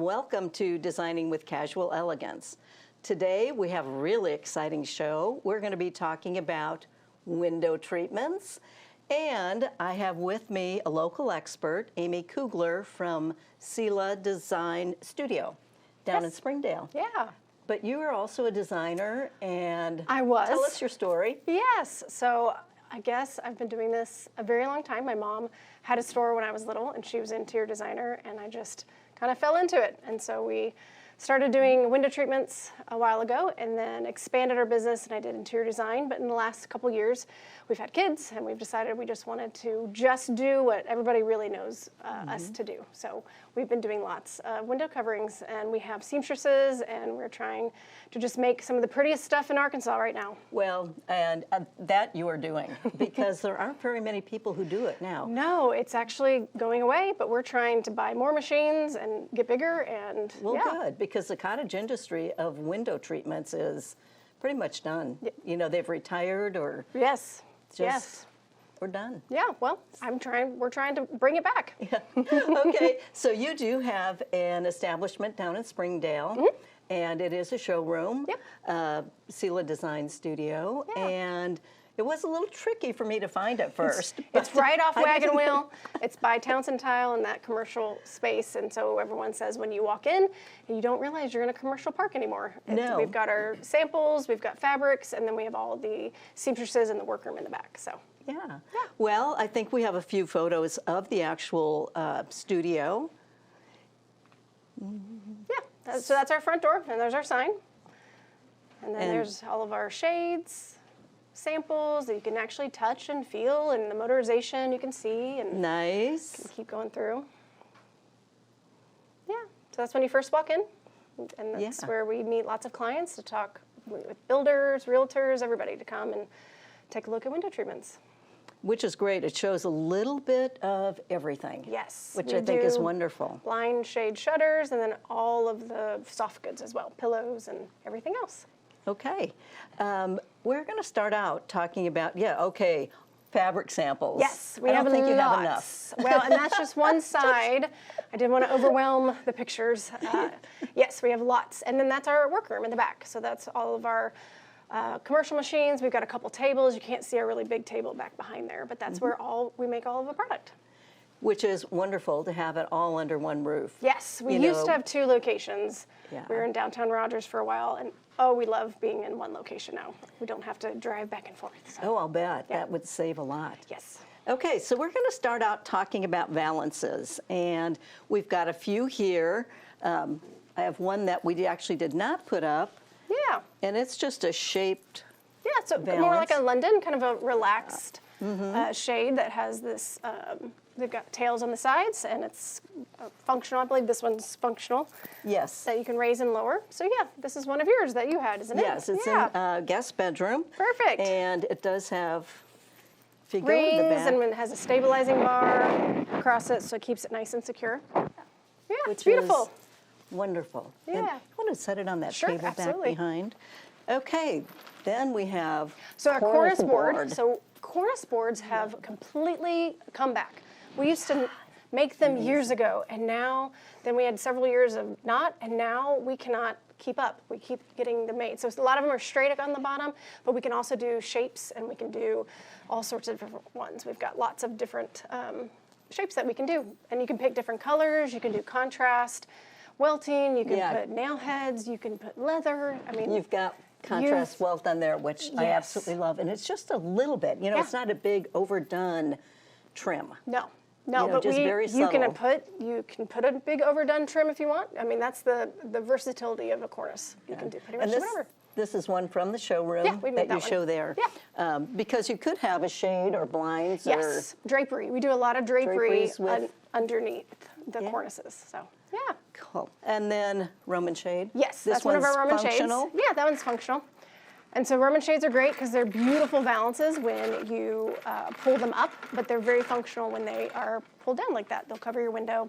welcome to Designing with Casual Elegance. Today we have a really exciting show. We're going to be talking about window treatments, and I have with me a local expert, Amy Kugler from Sela Design Studio down in Springdale. Yeah. But you are also a designer, and I was. Tell us your story. Yes. So I guess I've been doing this a very long time. My mom had a store when I was little, and she was an interior designer, and I just kind of fell into it. And so we started doing window treatments a while ago and then expanded our business, and I did interior design. But in the last couple years, we've had kids, and we've decided we just wanted to just do what everybody really knows us to do. So we've been doing lots of window coverings, and we have seamstresses, and we're trying to just make some of the prettiest stuff in Arkansas right now. Well, and that you are doing, because there aren't very many people who do it now. No, it's actually going away, but we're trying to buy more machines and get bigger, and Well, good, because the cottage industry of window treatments is pretty much done. You know, they've retired or Yes. just, we're done. Yeah, well, we're trying to bring it back. Yeah. Okay, so you do have an establishment down in Springdale, and it is a showroom, Sela Design Studio, and it was a little tricky for me to find at first. It's right off Wagon Wheel. It's by Townsend Tile in that commercial space, and so everyone says when you walk in, you don't realize you're in a commercial park anymore. No. We've got our samples, we've got fabrics, and then we have all the seamstresses and the workroom in the back. So. Yeah. Well, I think we have a few photos of the actual studio. Yeah, so that's our front door, and there's our sign. And then there's all of our shades, samples that you can actually touch and feel, and the motorization you can see, and Nice. keep going through. Yeah, so that's when you first walk in, and that's where we meet lots of clients to talk with builders, realtors, everybody to come and take a look at window treatments. Which is great. It shows a little bit of everything. Yes. Which we I think is do wonderful. blind shade shutters, and then all of the soft goods as well, pillows and everything else. Okay. We're going to start out talking about, fabric samples. Yes, we I have don't think lots. you have enough. Well, and that's just one side. I didn't want to overwhelm the pictures. Yes, we have lots. And then that's our workroom in the back. So that's all of our commercial machines. We've got a couple tables. You can't see our really big table back behind there, but that's where we make all of the product. Which is wonderful to have it all under one roof. Yes, we used to have 2 locations. Yeah. We were in downtown Rogers for a while, and we love being in one location now. We don't have to drive back and forth. So. Oh, I'll bet. That would save a lot. Yes. Okay, so we're going to start out talking about valances, and we've got a few here. I have one that we actually did not put up. Yeah. And it's just a shaped so valance. more like a London, kind of a relaxed shade that has this, they've got tails on the sides, and it's functional. I believe this one's functional. Yes. That you can raise and lower. So yeah, this is one of yours that you had, isn't it? Yes, it's in a guest bedroom. Perfect. And it does have, if you go Rings, in the back, and it has a stabilizing bar across it, so it keeps it nice and secure. Yeah, which it's beautiful. is wonderful. Yeah. And you want to set it on that Sure, table absolutely. back behind. Okay, then we have So our cornice board. board. So cornice boards have completely come back. We used to make them years ago, and now, then we had several years of not, and now we cannot keep up. We keep getting them made. So a lot of them are straight on the bottom, but we can also do shapes, and we can do all sorts of different ones. We've got lots of different shapes that we can do, and you can pick different colors. You can do contrast, welting. You can put nail heads. You can put leather. I mean, You've got contrast welt on there, which I absolutely love, and it's just a little bit. You know, it's not a big overdone trim. No, but just very subtle. You can put a big overdone trim if you want. I mean, that's the versatility of a cornice. You can do pretty much whatever. This is one from the showroom we made that you that show one. there. Yeah. Because you could have a shade or blinds Yes, drapery. We do a lot of drapery Draperies with- underneath the cornices. So yeah. Cool. And then Roman shade. Yes, This that's one of our one's Roman functional. shades. Yeah, that one's functional. And so Roman shades are great because they're beautiful valances when you pull them up, but they're very functional when they are pulled down like that. They'll cover your window,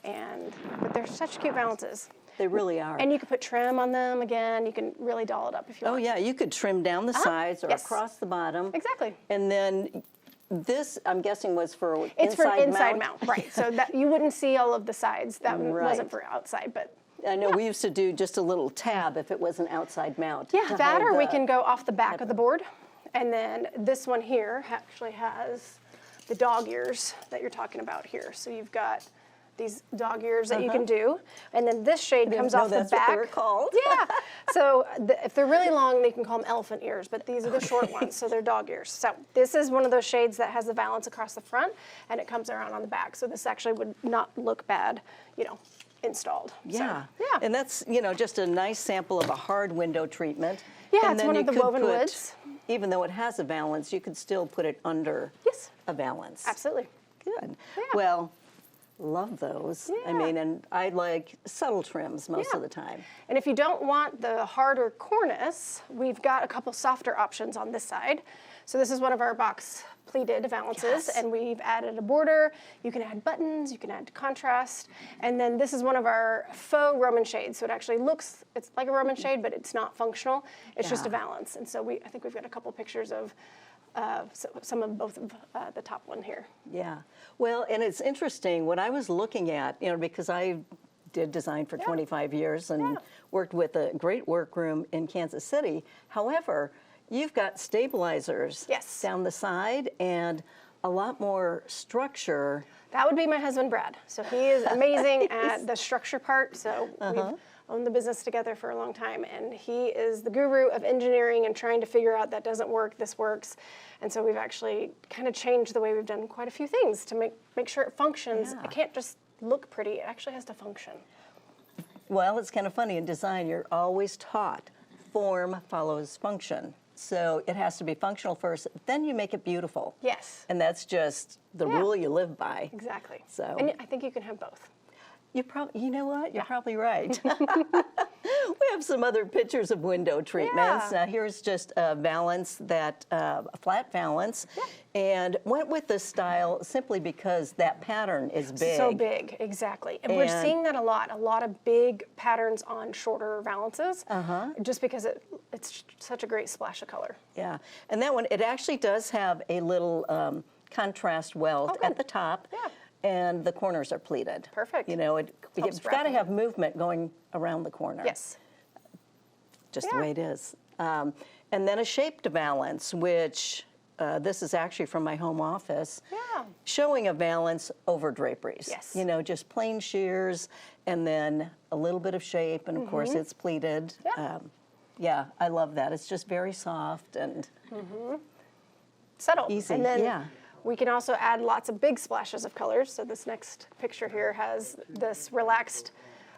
but they're such cute valances. They really are. And you can put trim on them again. You can really doll it up if you want. Oh yeah, you could trim down the sides or across the bottom. Exactly. And then This, I'm guessing, was for It's for inside mount. right? So that you wouldn't see all of the sides. That Right. wasn't for outside, but. I know we used to do just a little tab if it was an outside mount. Yeah, to that hold or we the- can go off the back of the board. And then this one here actually has the dog ears that you're talking about here. So you've got these dog ears that you can do. And then this shade comes know off the that's what back. they were called. Yeah. So if they're really long, they can call them elephant ears, but these are the short ones, so they're dog ears. So this is one of those shades that has the valance across the front, and it comes around on the back. So this actually would not look bad, installed. Yeah. So, yeah. And that's, just a nice sample of a hard window treatment. Yeah, And it's then one you of the could woven put, woods. Even though it has a valance, you could still put it under Yes. a valance. Absolutely. Good. Yeah. Well, love those. I Yeah. mean, and I like subtle trims most Yeah. of the time. And if you don't want the harder cornice, we've got a couple softer options on this side. So this is one of our box pleated valances, Yes. and we've added a border. You can add buttons, you can add contrast. And then this is one of our faux Roman shades. So it actually looks, it's like a Roman shade, but it's not functional. It's just a Yeah. valance. And so I think we've got a couple pictures of some of both of the top one here. Yeah. Well, and it's interesting when I was looking at, because I did design for 25 years and Yeah. worked with a great workroom in Kansas City. However, you've got stabilizers Yes. down the side and a lot more structure. That would be my husband, Brad. So he is amazing at the structure part. So we've owned the business together for a long time, and he is the guru of engineering and trying to figure out that doesn't work, this works. And so we've actually kind of changed the way we've done quite a few things to make sure it functions. Yeah. It can't just look pretty, it actually has to function. Well, it's kind of funny in design, you're always taught form follows function. So it has to be functional first, then you make it beautiful. Yes, And that's just the Yeah. rule you live by. exactly. So- And I think you can have both. You know what? You're Yeah. probably right. We have some other pictures of window treatments. Yeah. Here's just a valance a flat valance, and went with this style simply because that pattern is big. So big, exactly. And we're And- seeing that a lot of big patterns on shorter valances, just because it's such a great splash of color. Yeah, and that one, it actually does have a little contrast welt good. at the top. Yeah. And the corners are pleated. Perfect. You've Helps got to wrap it. have movement going around the corner. Yes. Just Yeah. the way it is. And then a shaped valance, which this is actually from my home office, Yeah. showing a valance over draperies. Yes. Just plain shears and then a little bit of shape, and of course it's pleated. Yeah. Yeah, I love that. It's just very soft and Subtle. Easy, And then yeah. we can also add lots of big splashes of colors. So this next picture here has this relaxed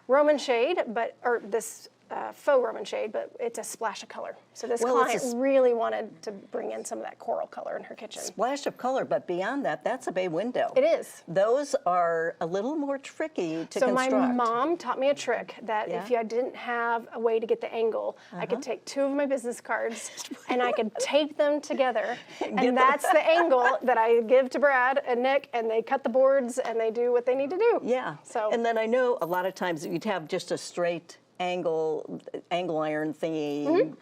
Roman shade, or this faux Roman shade, but it's a splash of color. So this Well, it's client a really wanted to bring in some of that coral color in her kitchen. splash of color, but beyond that, that's a bay window. It is. Those are a little more tricky to So construct. my mom taught me a trick that if Yeah? I didn't have a way to get the angle, I could take two of my business cards and I could tape them together, and that's the angle that I give to Brad and Nick, and they cut the boards and they do what they need to do. Yeah. So And then I know a lot of times you'd have just a straight angle iron thingy,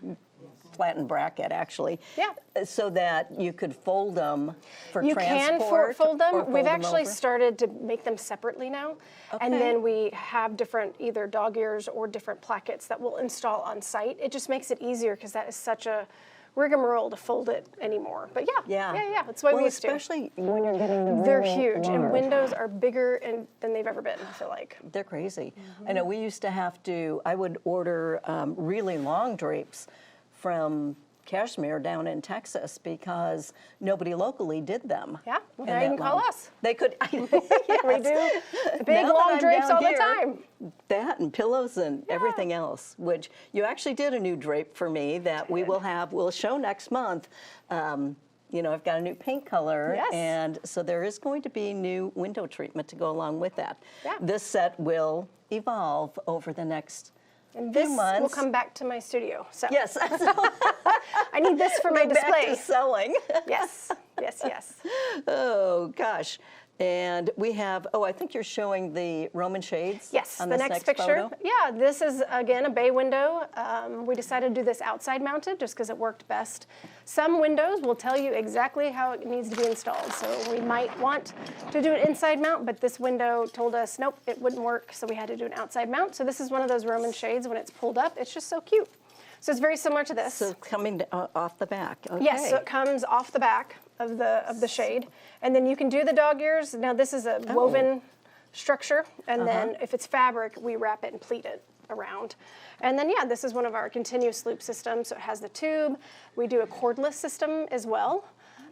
flattened bracket actually. Yeah. So that you could fold them for you can transport. fold them. or We've actually over. started to make them separately now. And Okay. then we have different either dog ears or different plackets that we'll install on site. It just makes it easier because that is such a rigmarole to fold it anymore. But Yeah. yeah. That's the way Well, we used to. especially when you're getting the They're real huge, and large. windows are bigger than they've ever been, I feel like. They're crazy. I know we used to I would order really long drapes from Cashmere down in Texas because nobody locally did them. Yeah, well, in now you that can call long. us. They could. We do the big Now that long I'm drapes down all here, the time. That and pillows and everything else, which you actually did a new drape for me that we'll show next month. I've got a new paint color, Yes. and so there is going to be new window treatment to go along with that. Yeah. This set will evolve over the next And few this months. will come back to my studio. So Yes, I need this for my back display. to selling. Yes. Oh gosh, And we have, oh, I think you're showing the Roman shades. Yes, on the this next picture. photo. Yeah, this is, again, a bay window. We decided to do this outside mounted just because it worked best. Some windows will tell you exactly how it needs to be installed. So we might want to do an inside mount, but this window told us, nope, it wouldn't work. So we had to do an outside mount. So this is one of those Roman shades. When it's pulled up, it's just so cute. So it's very similar to this. So coming off the back. Okay. Yes, so it comes off the back of the shade. And then you can do the dog ears. Now this is a woven structure, and then if it's fabric, we wrap it and pleat it around. And then, yeah, this is one of our continuous loop systems. So it has the tube. We do a cordless system as well.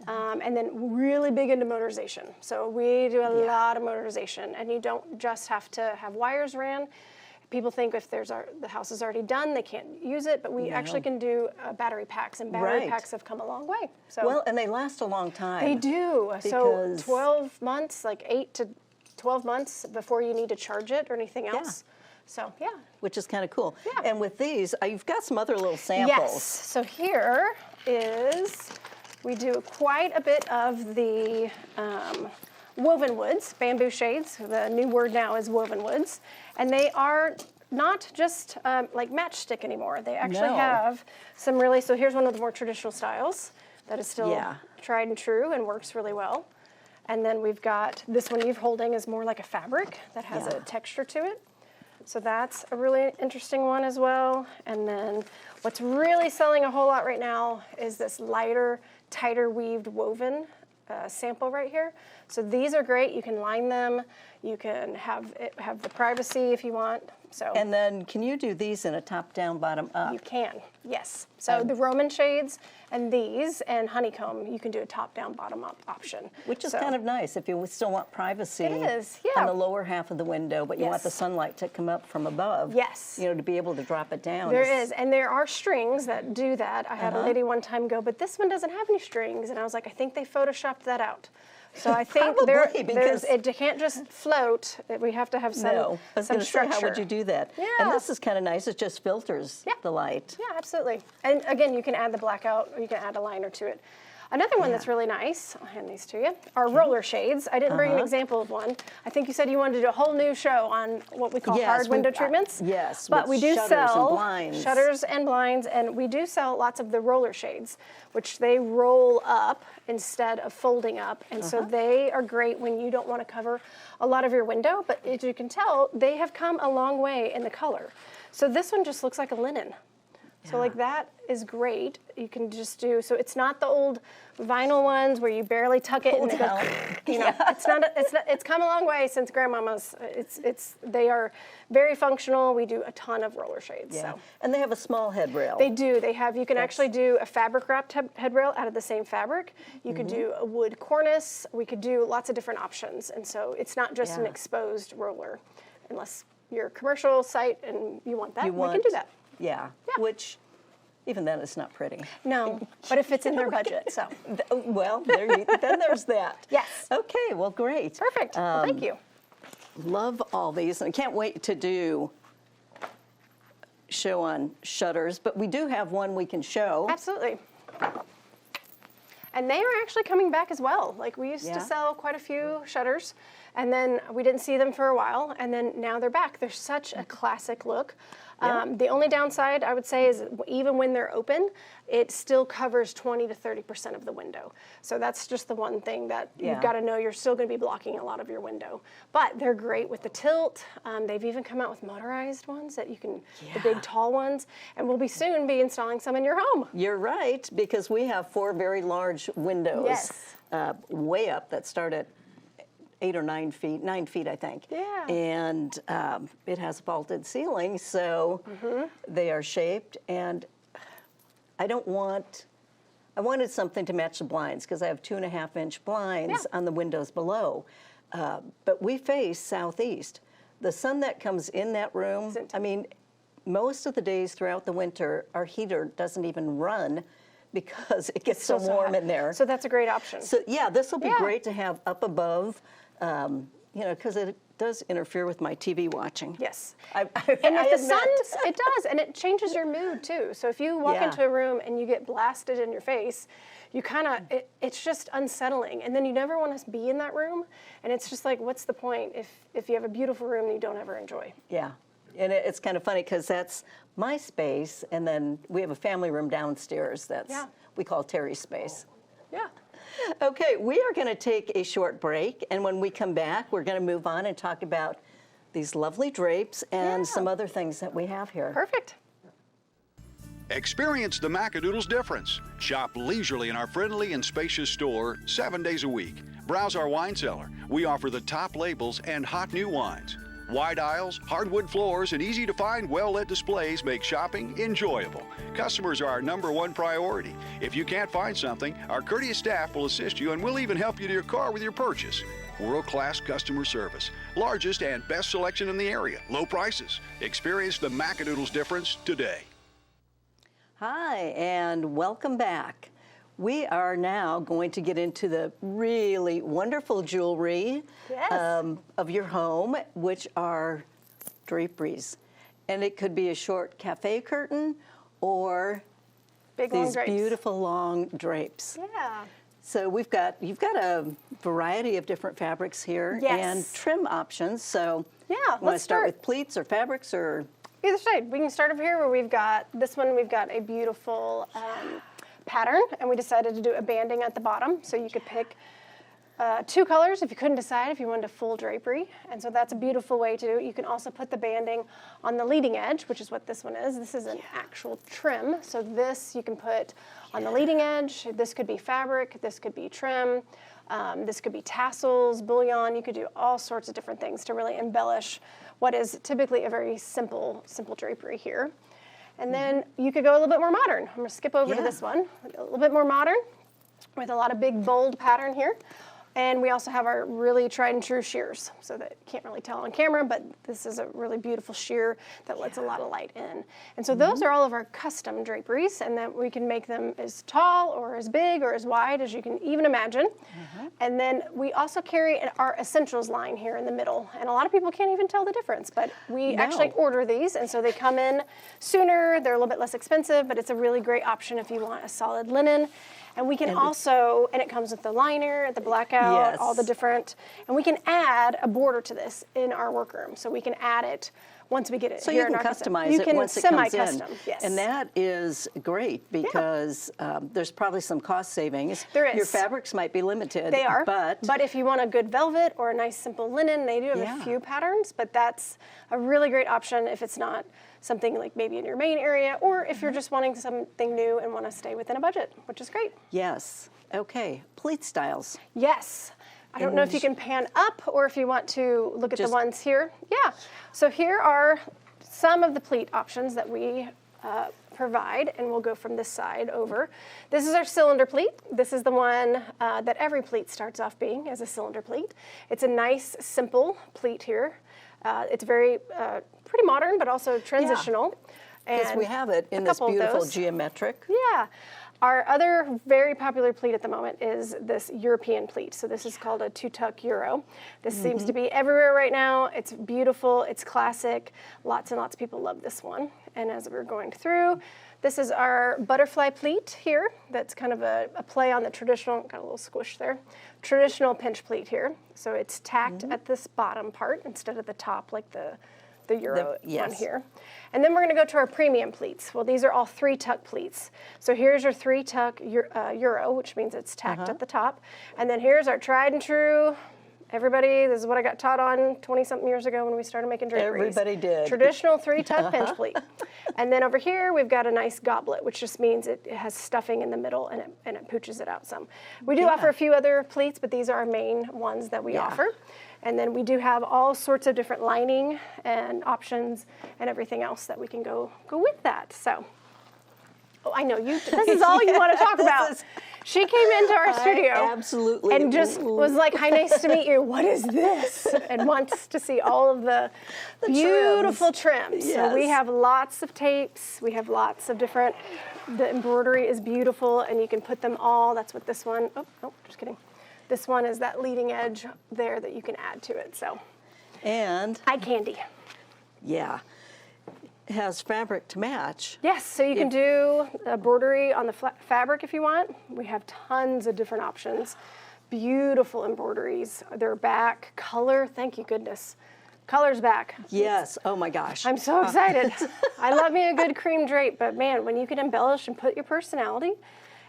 And then really big into motorization. So we do a lot of motorization, and you don't just have to have wires ran. People think if the house is already done, they can't use it, but we actually can do battery packs, and battery packs have come a long way. So well, and they last a long time. they do. So 12 months, like 8 to 12 months before you need to charge it or anything else. So, yeah. Which is kind of cool. Yeah. And with these, you've got some other little samples. Yes. So here is, we do quite a bit of the woven woods, bamboo shades. The new word now is woven woods. And they are not just like matchstick anymore. They actually have some really, so here's one of the more traditional styles that is still tried and true and works really well. And then we've got, this one you're holding is more like a fabric that has a texture to it. So that's a really interesting one as well. And then what's really selling a whole lot right now is this lighter, tighter weaved woven sample right here. So these are great. You can line them. You can have the privacy if you want. So. And then can you do these in a top down, bottom up? You can, yes. So the Roman shades and these and honeycomb, you can do a top down, bottom up option. Which is kind of nice if you still want privacy. It is, in the lower half of the window, but you want the sunlight to come up from above. Yes. You know, to be able to drop it down. There is, and there are strings that do that. I had a lady one time go, but this one doesn't have any strings. And I was like, I think they photoshopped that out. So I think it can't just float. We have to have some structure. How would you do that? Yeah. And this is kind of nice. It just filters the light. Yeah, absolutely. And again, you can add the blackout, or you can add a liner to it. Another one that's really nice, I'll hand these to you, are roller shades. I didn't bring an example of one. I think you said you wanted to do a whole new show on what we call hard window treatments. Yes, but we do sell blinds. shutters and blinds, and we do sell lots of the roller shades, which they roll up instead of folding up. And so they are great when you don't want to cover a lot of your window, but as you can tell, they have come a long way in the color. So this one just looks like a linen. So like that is great. You can just do, so it's not the old vinyl ones where you barely tuck it and it goes, you know, it's come a long way since grandmama's. They are very functional. We do a ton of roller shades. Yeah. So. And they have a small head rail. They do. They have, you can actually do a fabric wrapped head rail out of the same fabric. You could do a wood cornice. We could do lots of different options. And so it's not just an exposed roller, unless you're a commercial site and you want that, we can do that. Yeah, which even then it's not pretty. No, but it fits in their budget, so. Well, then there's that. Yes. Okay, well, great. Perfect, well, thank you. Love all these, and I can't wait to do show on shutters, but we do have one we can show. Absolutely. And they are actually coming back as well. Like we used to sell quite a few shutters, and then we didn't see them for a while, and then now they're back. They're such a classic look. The only downside I would say is even when they're open, it still covers 20 to 30% of the window. So that's just the one thing that you've got to know. You're still going to be blocking a lot of your window. But they're great with the tilt. They've even come out with motorized ones that you can, the big tall ones, and we'll soon be installing some in your home. You're right, because we have 4 very large windows way up that start at 8 or 9 feet, 9 feet, I think. Yeah. And it has vaulted ceilings, so they are shaped. And I wanted something to match the blinds because I have 2.5-inch blinds on the windows below. But we face southeast. The sun that comes in that room, I mean, most of the days throughout the winter, our heater doesn't even run because it gets so warm in there. So that's a great option. So yeah, this will be great to have up above, you know, because it does interfere with my TV watching. Yes. I And if the admit. sun, it does, and it changes your mood too. So if you walk Yeah. into a room and you get blasted in your face, you kind of, it's just unsettling. And then you never want to be in that room. And it's just like, what's the point if you have a beautiful room that you don't ever enjoy? Yeah, and it's kind of funny because that's my space, and then we have a family room downstairs that's we call Terry's space. Yeah. Okay, we are going to take a short break, and when we come back, we're going to move on and talk about these lovely drapes and some other things that we have here. Perfect. Experience the Macadoodles difference. Shop leisurely in our friendly and spacious store 7 days a week. Browse our wine cellar. We offer the top labels and hot new wines. Wide aisles, hardwood floors, and easy-to-find, well-lit displays make shopping enjoyable. Customers are our #1 priority. If you can't find something, our courteous staff will assist you, and we'll even help you to your car with your purchase. World-class customer service. Largest and best selection in the area. Low prices. Experience the Macadoodles difference today. Hi, and welcome back. We are now going to get into the really wonderful jewelry of your home, which are draperies. And it could be a short cafe curtain or Big long these drapes. beautiful long drapes. Yeah. So you've got a variety of different fabrics here and Yes. trim options. So Yeah, you want to let's start start. with pleats or fabrics or? Either side. We can start over here where we've got, this one we've got a beautiful pattern, and we decided to do a banding at the bottom. So you could pick 2 colors if you couldn't decide if you wanted a full drapery. And so that's a beautiful way to do it. You can also put the banding on the leading edge, which is what this one is. This is an actual trim. So this you can put on the leading edge. This could be fabric, this could be trim, this could be tassels, bullion. You could do all sorts of different things to really embellish what is typically a very simple drapery here. And then you could go a little bit more modern. I'm gonna skip over to this one. A little bit more modern with a lot of big, bold pattern here. And we also have our really tried and true shears, so that you can't really tell on camera, but this is a really beautiful sheer that lets a lot of light in. And so those are all of our custom draperies, and then we can make them as tall or as big or as wide as you can even imagine. And then we also carry our essentials line here in the middle, and a lot of people can't even tell the difference, but we actually order these, and so they come in sooner, they're a little bit less expensive, but it's a really great option if you want a solid linen. And we can also, and it comes with the liner, the blackout, all the different, and we can add a border to this in our workroom. So we can add it once we get it So here you in can our customize you it can once it comes in. semi-custom, yes. And that is great because there's probably some cost savings. There is. Your fabrics might be limited. They are, But if you want a good velvet or a nice simple linen, they do have a few patterns, but that's a really great option if it's not something like maybe in your main area, or if you're just wanting something new and want to stay within a budget, which is great. yes. Okay. Pleat styles. Yes. I don't know if you can pan up or if you want to look at the Just- ones here. Yeah. So here are some of the pleat options that we provide, and we'll go from this side over. This is our cylinder pleat. This is the one that every pleat starts off being, as a cylinder pleat. It's a nice, simple pleat here. It's very pretty modern, but also transitional. Because And we have it in a this couple of beautiful those. geometric. Yeah. Our other very popular pleat at the moment is this European pleat. So this is called a 2-tuck Euro. This seems to be everywhere right now. It's beautiful, it's classic. Lots and lots of people love this one. And as we're going through, this is our butterfly pleat here. That's kind of a play on the traditional, got a little squish there, traditional pinch pleat here. So it's tacked at this bottom part instead of the top like the Euro one here. And then we're going to go to our premium pleats. Well, these are all 3-tuck pleats. So here's your 3-tuck Euro, which means it's tacked at the top. And then here's our tried and true, everybody, this is what I got taught on 20-something years ago when we started making draperies. Everybody did. Traditional 3-tuck pinch pleat. And then over here, we've got a nice goblet, which just means it has stuffing in the middle and it pooches it out some. We do offer a few other pleats, but these are our main ones that we offer. And then we do have all sorts of different lining and options and everything else that we can go with that. So, I know this is all you want to talk about. She came into our studio absolutely and just was like, "Hi, nice to meet you. What is this?" and wants to see all of the beautiful trims. So we have lots of tapes. We have lots of different. The embroidery is beautiful, and you can put them all. That's what this one. Oh, just kidding. This one is that leading edge there that you can add to it. So And, Eye candy. yeah, it has fabric to match. Yes, so you can do a embroidery on the fabric if you want. We have tons of different options. Beautiful embroideries. They're back. Color, thank you goodness. Color's back. Yes, oh my gosh. I'm so excited. I love me a good cream drape, but man, when you can embellish and put your personality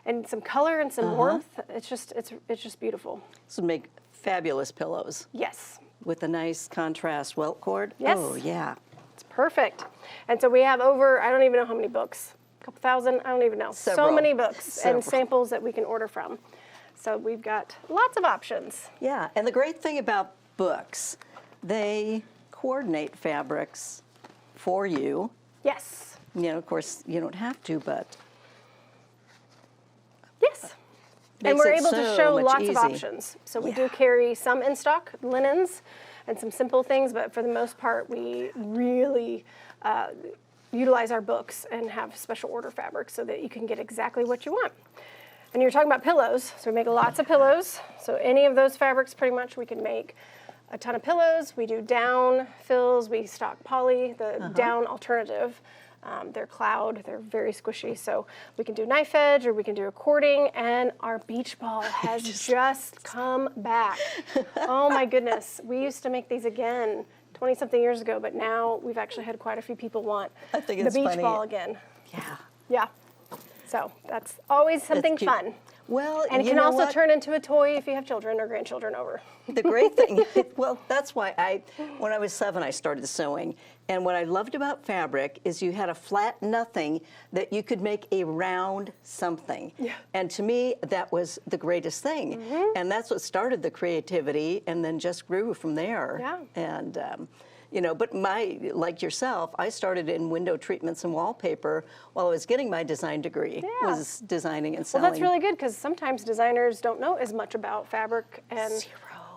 and some color and some warmth, it's just beautiful. This would make fabulous pillows Yes. with a nice contrast welt cord. Yes. Oh, yeah. It's perfect. And so we have over, I don't even know how many books, a couple thousand, I don't even know. Several. So many books Several. and samples that we can order from. So we've got lots of options. Yeah, and the great thing about books, they coordinate fabrics for you. Yes. You know, of course, you don't have to, but Yes. And makes we're it able to so show much lots easy. of options. So we do Yeah. carry some in stock linens and some simple things, but for the most part, we really utilize our books and have special order fabrics so that you can get exactly what you want. And you're talking about pillows, so we make lots of pillows. So any of those fabrics, pretty much, we can make a ton of pillows. We do down fills. We stock poly, the down alternative. They're cloud. They're very squishy. So we can do knife edge or we can do a cording. And our beach ball has just come back. Oh my goodness. We used to make these again 20-something years ago, but now we've actually had quite a few people want I think the it's beach funny. ball again. yeah. Yeah. So that's always something cute. fun. Well, And it you can know also what? turn into a toy if you have children or grandchildren over. The great thing, well, that's why when I was 7, I started sewing. And what I loved about fabric is you had a flat nothing that you could make a round something. Yeah. And to me, that was the greatest thing. And that's what started the creativity and then just grew from there. Yeah. And, you know, but like yourself, I started in window treatments and wallpaper while I was getting my design degree, Yeah. was designing and Well, selling. that's really good because sometimes designers don't know as much about fabric and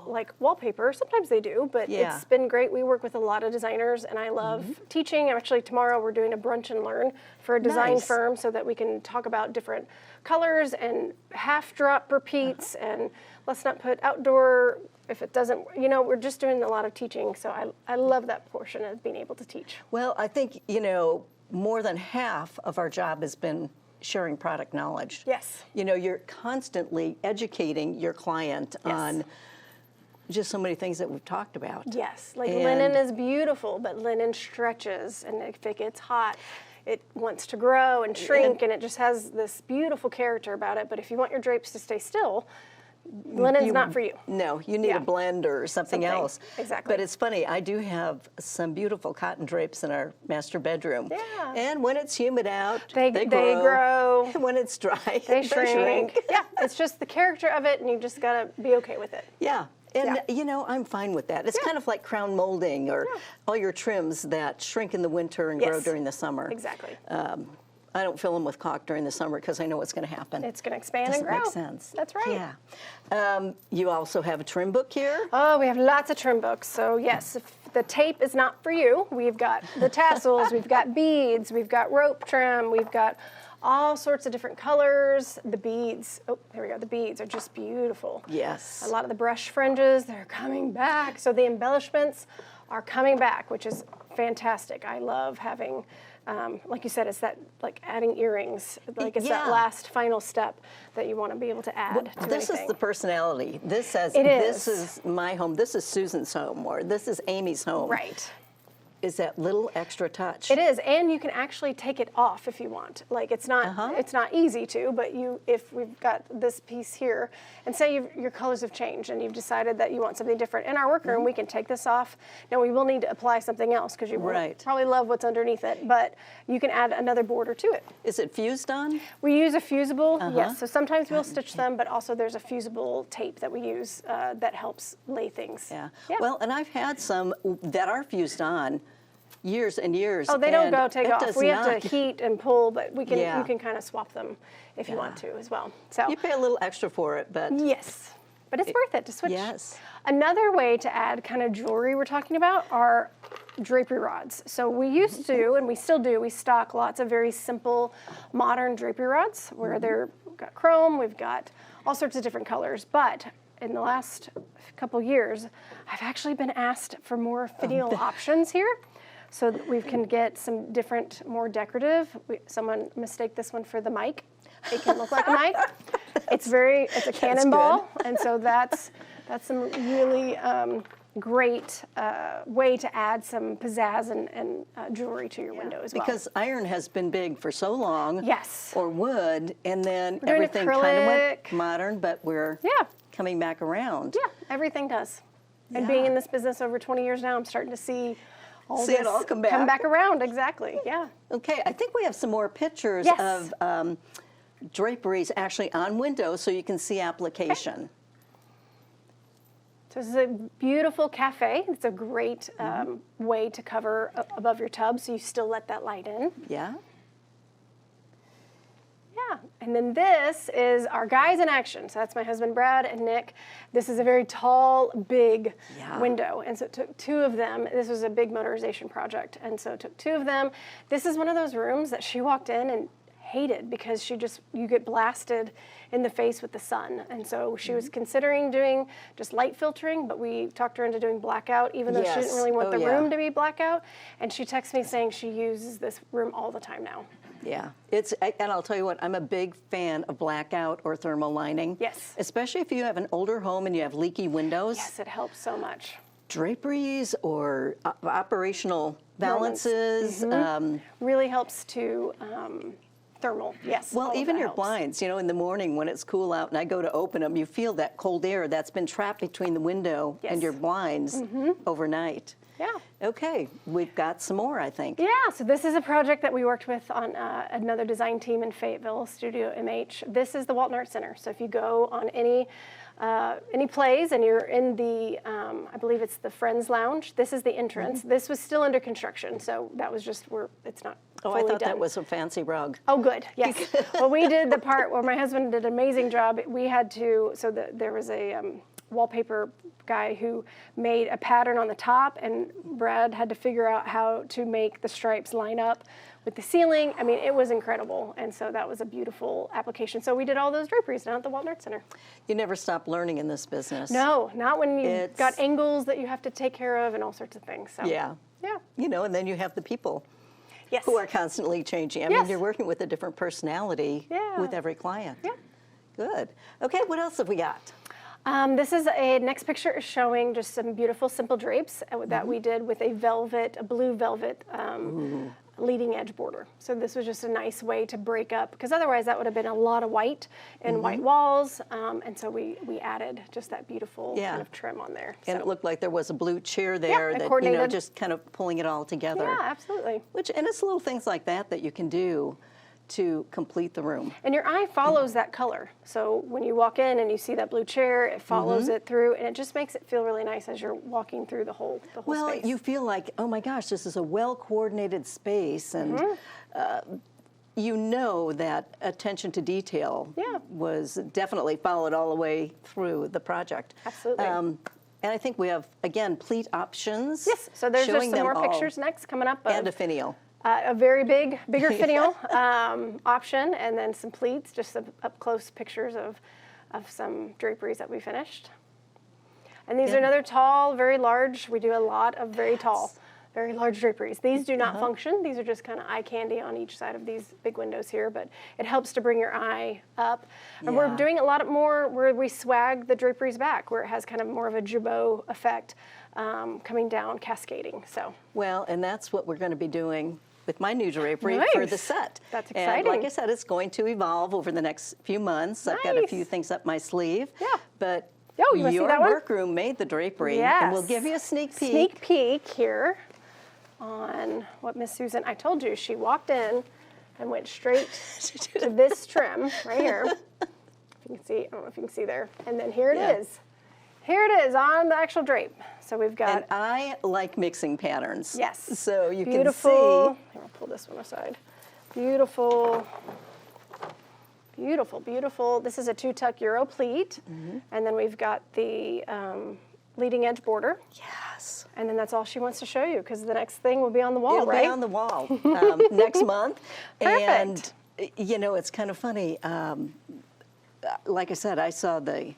like wallpaper. Sometimes they do, but Yeah. it's been great. We work with a lot of designers, and I love teaching. Actually, tomorrow we're doing a brunch and learn for a design Nice. firm so that we can talk about different colors and half drop repeats and let's not put outdoor if it doesn't, you know, we're just doing a lot of teaching. So I love that portion of being able to teach. Well, I think, you know, more than half of our job has been sharing product knowledge. Yes. You know, you're constantly educating your client Yes. on just so many things that we've talked about. Yes, like And- linen is beautiful, but linen stretches, and if it gets hot, it wants to grow and shrink, and it just has this beautiful character about it. But if you want your drapes to stay still, linen's not for you. No, you need Yeah. a blend or something else. Exactly. But it's funny, I do have some beautiful cotton drapes in our master bedroom. Yeah. And when it's humid out, They grow. And when it's dry, They shrink. Yeah, it's just the character of it, and you just gotta be okay with it. Yeah. And, Yeah. you know, I'm fine with that. It's kind of like crown molding or all your trims that shrink in the winter and grow Yes. during the summer. Exactly. I don't fill them with caulk during the summer because I know what's going to happen. It's gonna expand Doesn't and grow. make sense. That's right. Yeah. You also have a trim book here. Oh, we have lots of trim books. So yes, if the tape is not for you, we've got the tassels, we've got beads, we've got rope trim, we've got all sorts of different colors. The beads, oh, there we go. The beads are just beautiful. Yes. A lot of the brush fringes, they're coming back. So the embellishments are coming back, which is fantastic. I love having, like you said, it's that like adding earrings. Like it's that Yeah. last final step that you want to be able to add to This anything. is the personality. This says, It this is. is my home. This is Susan's home, or this is Amy's home. Right. Is that little extra touch. It is, and you can actually take it off if you want. Like it's not easy to, but if we've got this piece here, and say your colors have changed and you've decided that you want something different in our workroom, we can take this off. Now we will need to apply something else because you Right. won't probably love what's underneath it, but you can add another border to it. Is it fused on? We use a fusible, yes. So sometimes we'll stitch them, but also there's a fusible tape that we use that helps lay things. Yeah. Yeah. Well, and I've had some that are fused on years and years. Oh, they don't and go take it off. does We have not. to heat and pull, but we can Yeah. you can kind of swap them if you want to as well. So You pay a little extra for it, but yes, but it's worth it to switch. yes. Another way to add kind of jewelry we're talking about are drapery rods. So we used to, and we still do, we stock lots of very simple modern drapery rods where they've got chrome, we've got all sorts of different colors, but in the last couple years, I've actually been asked for more finial options here, so that we can get some different, more decorative. Someone mistake this one for the mic. It can look like a mic. It's a cannonball, and so that's some really great way to add some pizzazz and jewelry to your window as well. Because iron has been big for so long. Yes. Or wood, and then We're doing everything kind of went acrylic. modern, but we're coming back around. Yeah, everything does. And Yeah. being in this business over 20 years now, I'm starting to see See it all come back. around. Exactly. Yeah. Okay, I think we have some more pictures Yes. of draperies actually on windows so you can see application. So this is a beautiful cafe. It's a great way to cover above your tub, so you still let that light in. Yeah. Yeah, and then this is our guys in action. So that's my husband, Brad, and Nick. This is a very tall, big window. And so it took two of them. This was a big motorization project. And so it took two of them. This is one of those rooms that she walked in and hated because you get blasted in the face with the sun. And so she was considering doing just light filtering, but we talked her into doing blackout, even though she didn't really want the room to be blackout. And she texts me saying she uses this room all the time now. Yeah, and I'll tell you what, I'm a big fan of blackout or thermal lining. Yes. Especially if you have an older home and you have leaky windows. Yes, it helps so much. Draperies or operational valances. Really helps to thermal, yes. Well, all of even that your helps. blinds, in the morning when it's cool out and I go to open them, you feel that cold air that's been trapped between the window and your blinds overnight. Yeah. Okay, we've got some more, I think. Yeah, so this is a project that we worked with on another design team in Fayetteville, Studio MH. This is the Walton Art Center. So if you go on any plays and you're in the, I believe it's the Friends Lounge, this is the entrance. This was still under construction, so that was just, it's not fully I thought done. that was a fancy rug. Oh, good, yes. Well, we did the part where my husband did an amazing job. We had to, there was a wallpaper guy who made a pattern on the top, and Brad had to figure out how to make the stripes line up with the ceiling. I mean, it was incredible, and so that was a beautiful application. So we did all those draperies down at the Walton Art Center. You never stop learning in this business. No, not when you've got angles that you have to take care of and all sorts of things. So. Yeah. Yeah. And then you have the people Yes. who are constantly changing. I mean, you're working with a different personality with every client. Yeah. Good. Okay, what else have we got? This is next picture is showing just some beautiful simple drapes that we did with a blue velvet leading edge border. So this was just a nice way to break up, because otherwise that would have been a lot of white and white walls. And so we added just that beautiful kind of trim on there. And it looked like there was a blue chair there that, just kind of pulling it all together. Yeah, absolutely. And it's little things like that that you can do to complete the room. And your eye follows that color. So when you walk in and you see that blue chair, it follows it through, and it just makes it feel really nice as you're walking through the whole space. Well, you feel like, oh my gosh, this is a well-coordinated space, and that attention to detail was definitely followed all the way through the project. Absolutely. And I think we have, again, pleat options. Yes, so there's just showing some them more pictures next coming up. And a finial. A very bigger finial option, and then some pleats, just some up-close pictures of some draperies that we finished. And these are another tall, very large. We do a lot of very tall, very large draperies. These do not function. These are just kind of eye candy on each side of these big windows here, but it helps to bring your eye up. And we're doing a lot more where we swag the draperies back, where it has kind of more of a jabot effect coming down, cascading. So. Well, and that's what we're going to be doing with my new drapery for the set. That's exciting. And like I said, it's going to evolve over the next few months. I've got a few things up my sleeve. Yeah. But you wanna see that one? workroom made the drapery. Yes. And we'll give you a sneak peek. Sneak peek here on what Miss Susan, I told you, she walked in and went straight to this trim right here. If you can see, I don't know if you can see there. And then here it is. Here it is on the actual drape. So we've got. And I like mixing patterns. Yes. So you beautiful. can see. Here, I'll pull this one aside. Beautiful. Beautiful, beautiful. This is a 2-tuck Euro pleat. And then we've got the leading edge border. Yes. And then that's all she wants to show you, because the next thing will be on the wall, It'll right? be on the wall next month. Perfect. And, it's kind of funny. Like I said, I saw the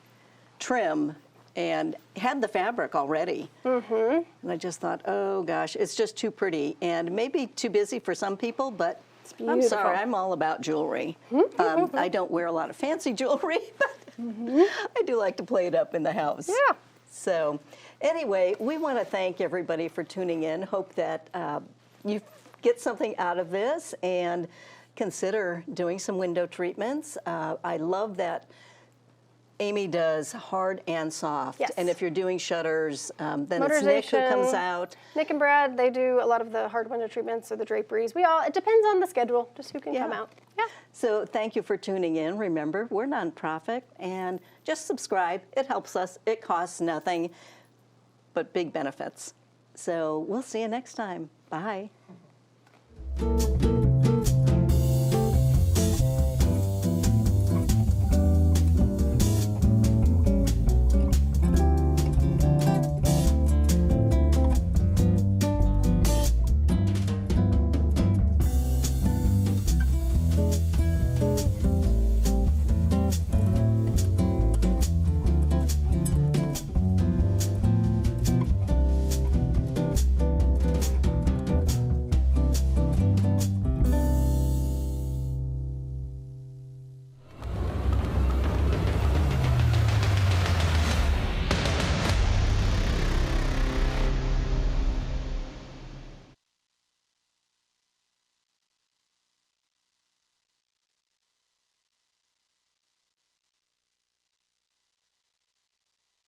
trim and had the fabric already. And I just thought, oh gosh, it's just too pretty and maybe too busy for some people, but I'm sorry, I'm all about jewelry. I don't wear a lot of fancy jewelry, but I do like to play it up in the house. Yeah. So anyway, we want to thank everybody for tuning in. Hope that you get something out of this and consider doing some window treatments. I love that Amy does hard and soft. Yes. And if you're doing shutters, then it's Nick who comes out. Nick and Brad, they do a lot of the hard window treatments or the draperies. It depends on the schedule, just who can come out. Yeah. So thank you for tuning in. Remember, we're nonprofit, and just subscribe. It helps us. It costs nothing, but big benefits. So we'll see you next time. Bye.